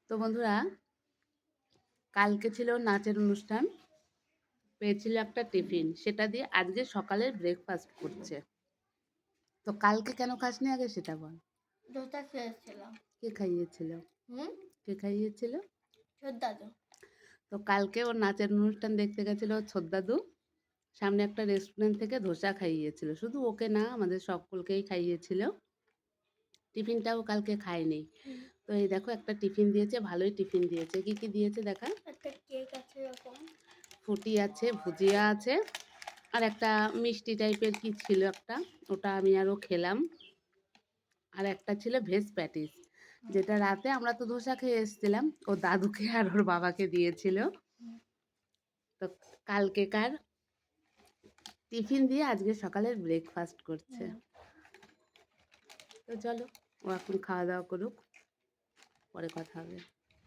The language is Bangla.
তো বন্ধুরা, কালকে ছিল নাচের অনুষ্ঠান, পেয়েছিল একটা টিফিন, সেটা দিয়ে আজকে সকালের ব্রেকফাস্ট করছে। তো কালকে কেন খাসনি আগে সেটা বল। দোসা খেয়েছিলাম। কে খাইয়েছিল? হুম? কে খাইয়েছিল? ছোটদাদু। তো কালকে ওর নাচের অনুষ্ঠান দেখতে গেছিল ওর ছোটদাদু। সামনে একটা রেস্টুরেন্ট থেকে ধোসা খাইয়েছিল, শুধু ওকে না আমাদের সকলকেই খাইয়েছিল। টিফিনটাও কালকে খায়নি। তো এই দেখো একটা টিফিন দিয়েছে, ভালোই টিফিন দিয়েছে। কি কি দিয়েছে দেখা। একটা কেক আছে এরকম। ফুটি আছে, ভুজিয়া আছে, আর একটা মিষ্টি টাইপের কি ছিল একটা, ওটা আমি আরও খেলাম। আর একটা ছিল ভেজ প্যাটিস, যেটা রাতে আমরা তো ধোসা খেয়ে এসেছিলাম, ও দাদুকে আর ওর বাবাকে দিয়েছিল। তো কালকেকার টিফিন দিয়ে আজকে সকালের ব্রেকফাস্ট করছে। তো চলো, ও এখন খাওয়া দাওয়া করুক, পরে কথা হবে।